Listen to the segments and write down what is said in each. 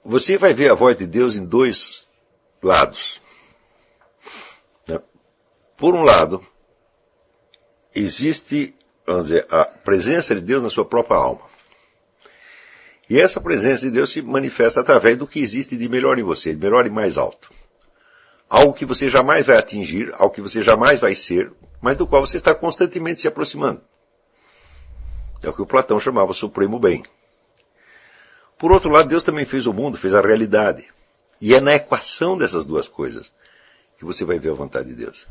Você vai ver a voz de Deus em dois lados. Por um lado, existe, vamos dizer, a presença de Deus na sua própria alma. E essa presença de Deus se manifesta através do que existe de melhor em você, de melhor e mais alto. Algo que você jamais vai atingir, algo que você jamais vai ser, mas do qual você está constantemente se aproximando. É o que o Platão chamava supremo bem. Por outro lado, Deus também fez o mundo, fez a realidade. E é na equação dessas duas coisas que você vai ver a vontade de Deus.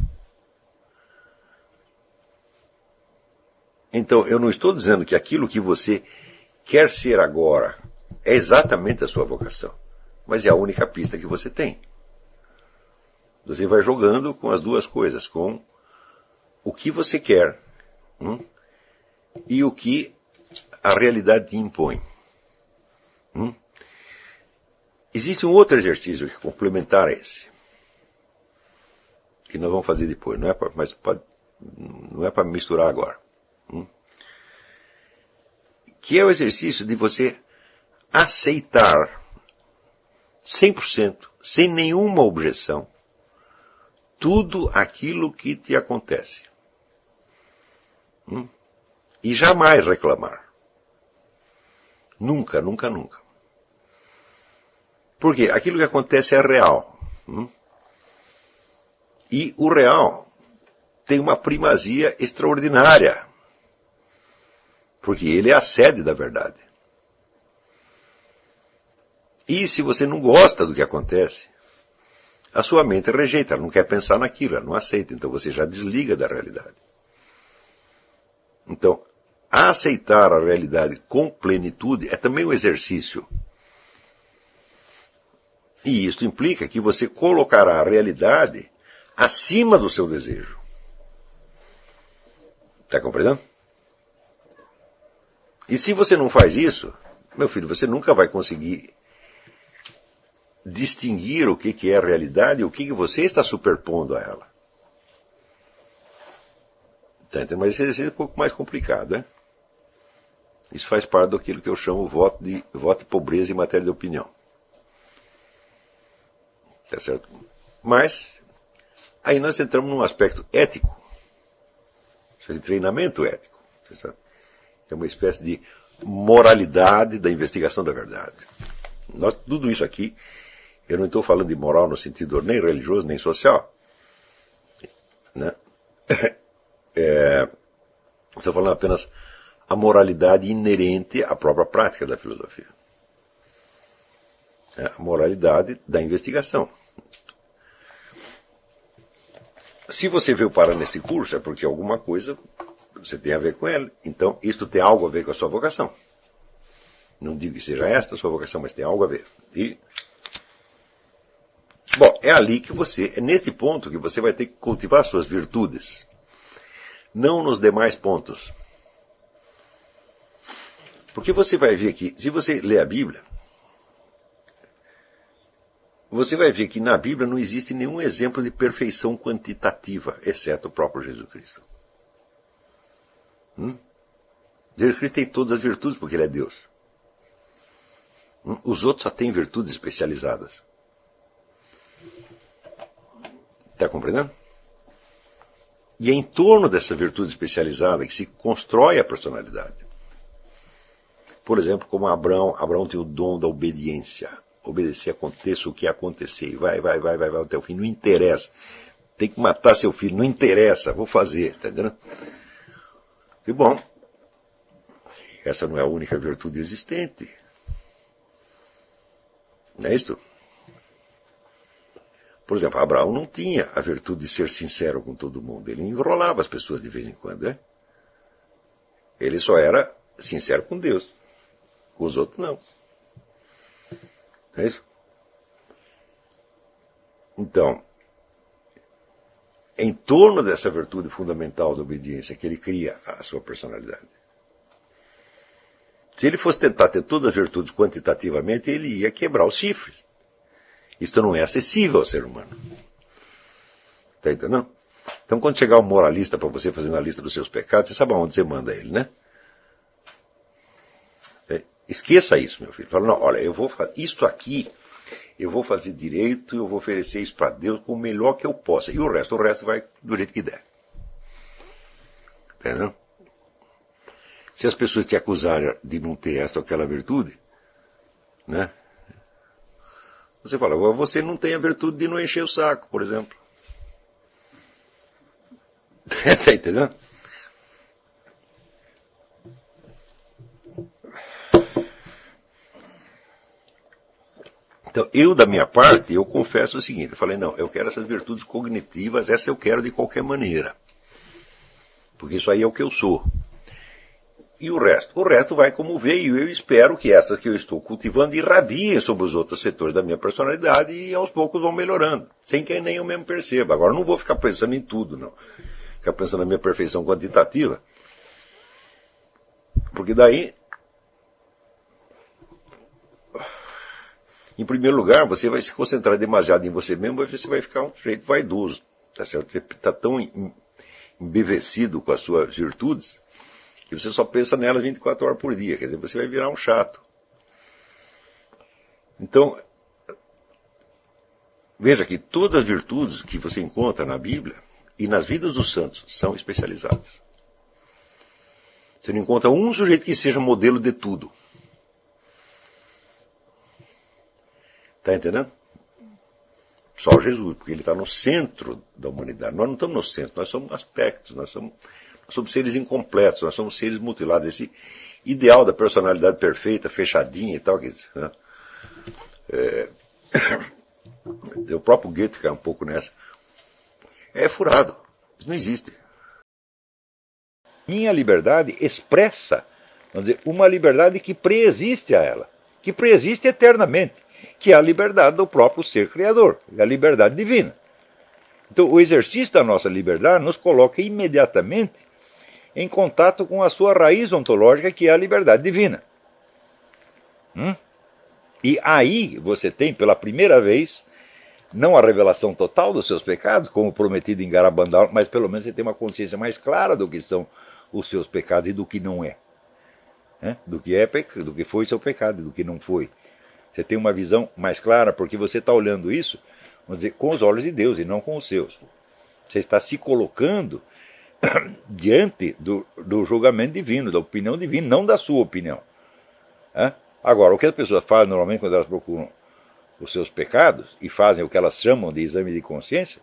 Então, eu não estou dizendo que aquilo que você quer ser agora é exatamente a sua vocação, mas é a única pista que você tem. Você vai jogando com as duas coisas, com o que você quer e o que a realidade te impõe. Existe um outro exercício que é complementar a esse, que nós vamos fazer depois, não é para misturar agora. Que é o exercício de você aceitar 100%, sem nenhuma objeção, tudo aquilo que te acontece. E jamais reclamar. Nunca, nunca, nunca. Porque aquilo que acontece é real. E o real tem uma primazia extraordinária. Porque ele é a sede da verdade. E se você não gosta do que acontece, a sua mente rejeita, ela não quer pensar naquilo, ela não aceita, então você já desliga da realidade. Então, aceitar a realidade com plenitude é também um exercício. E isso implica que você colocará a realidade acima do seu desejo. Está compreendendo? E se você não faz isso, meu filho, você nunca vai conseguir distinguir o que é a realidade e o que você está superpondo a ela. Então, mas esse exercício é um pouco mais complicado, né? Isso faz parte daquilo que eu chamo voto de pobreza em matéria de opinião. Tá certo? Mas, aí nós entramos num aspecto ético, de treinamento ético. Tá certo? É uma espécie de moralidade da investigação da verdade. Tudo isso aqui, eu não estou falando de moral no sentido nem religioso, nem social. Né? Estou falando apenas a moralidade inerente à própria prática da filosofia. A moralidade da investigação. Se você veio parar nesse curso, é porque alguma coisa você tem a ver com ele. Então, isto tem algo a ver com a sua vocação. Não digo que seja esta a sua vocação, mas tem algo a ver. Bom, é ali que é neste ponto que você vai ter que cultivar suas virtudes. Não nos demais pontos. Porque você vai ver que, se você ler a Bíblia, você vai ver que na Bíblia não existe nenhum exemplo de perfeição quantitativa, exceto o próprio Jesus Cristo. Jesus Cristo tem todas as virtudes porque ele é Deus. Os outros só têm virtudes especializadas. Está compreendendo? E é em torno dessa virtude especializada que se constrói a personalidade. Por exemplo, como Abraão tem o dom da obediência. Obedecer, aconteça o que acontecer. E vai até o fim. Não interessa. Tem que matar seu filho. Não interessa. Vou fazer. Está entendendo? E bom, essa não é a única virtude existente. Não é isto? Por exemplo, Abraão não tinha a virtude de ser sincero com todo mundo. Ele enrolava as pessoas de vez em quando. Né? Ele só era sincero com Deus. Com os outros, não. Não é isso? Então, em torno dessa virtude fundamental da obediência que ele cria a sua personalidade. Se ele fosse tentar ter todas as virtudes quantitativamente, ele ia quebrar os chifres. Isto não é acessível ao ser humano. Está entendendo? Então, quando chegar um moralista para você fazendo a lista dos seus pecados, você sabe aonde você manda ele, né? Esqueça isso, meu filho. Fala, não, olha, eu vou fazer isto aqui, eu vou fazer direito, eu vou oferecer isso para Deus com o melhor que eu possa. E o resto vai do jeito que der. Entendeu? Se as pessoas te acusarem de não ter esta ou aquela virtude, né? Você fala, você não tem a virtude de não encher o saco, por exemplo. Tá entendendo? Então, eu, da minha parte, eu confesso o seguinte, eu falei, não, eu quero essas virtudes cognitivas, essa eu quero de qualquer maneira. Porque isso aí é o que eu sou. E o resto vai como veio. Eu espero que essas que eu estou cultivando irradiem sobre os outros setores da minha personalidade e aos poucos vão melhorando, sem que nem eu mesmo perceba. Agora, eu não vou ficar pensando em tudo, não. Ficar pensando na minha perfeição quantitativa, porque daí, em primeiro lugar, você vai se concentrar demasiado em você mesmo, você vai ficar um sujeito vaidoso, tá certo? Você está tão embevecido com as suas virtudes que você só pensa nelas 24 horas por dia, quer dizer, você vai virar um chato. Então, veja que todas as virtudes que você encontra na Bíblia e nas vidas dos santos são especializadas. Você não encontra um sujeito que seja modelo de tudo. Está entendendo? Só Jesus, porque ele está no centro da humanidade. Nós não estamos no centro, nós somos aspectos, nós somos seres incompletos, nós somos seres mutilados. Esse ideal da personalidade perfeita, fechadinha e tal, que, né? O próprio Goethe cai um pouco nessa. É furado. Isso não existe. Minha liberdade expressa, vamos dizer, uma liberdade que preexiste a ela, que preexiste eternamente, que é a liberdade do próprio ser criador, a liberdade divina. Então, o exercício da nossa liberdade nos coloca imediatamente em contato com a sua raiz ontológica, que é a liberdade divina. E aí você tem, pela primeira vez, não a revelação total dos seus pecados, como prometido em Garabandal, mas pelo menos você tem uma consciência mais clara do que são os seus pecados e do que não é. Do que foi seu pecado e do que não foi. Você tem uma visão mais clara, porque você está olhando isso, vamos dizer, com os olhos de Deus e não com os seus. Você está se colocando diante do julgamento divino, da opinião divina, não da sua opinião. Agora, o que as pessoas fazem normalmente quando elas procuram os seus pecados e fazem o que elas chamam de exame de consciência,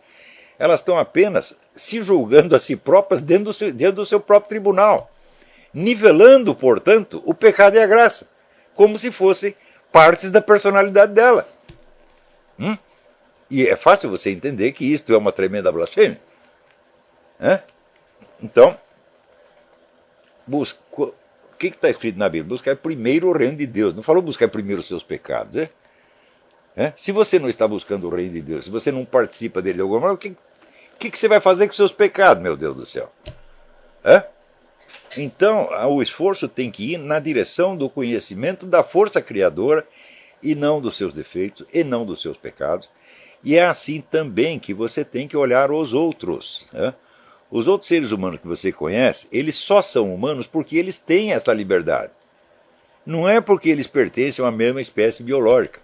elas estão apenas se julgando a si próprias dentro do seu próprio tribunal, nivelando, portanto, o pecado e a graça, como se fossem partes da personalidade dela. E é fácil você entender que isto é uma tremenda blasfêmia. Então, o que está escrito na Bíblia? Buscar primeiro o reino de Deus. Não falou buscar primeiro os seus pecados. Se você não está buscando o reino de Deus, se você não participa dele de alguma maneira, o que você vai fazer com os seus pecados, meu Deus do céu? Então, o esforço tem que ir na direção do conhecimento da força criadora e não dos seus defeitos e não dos seus pecados. E é assim também que você tem que olhar os outros. Os outros seres humanos que você conhece, eles só são humanos porque eles têm essa liberdade. Não é porque eles pertencem à mesma espécie biológica.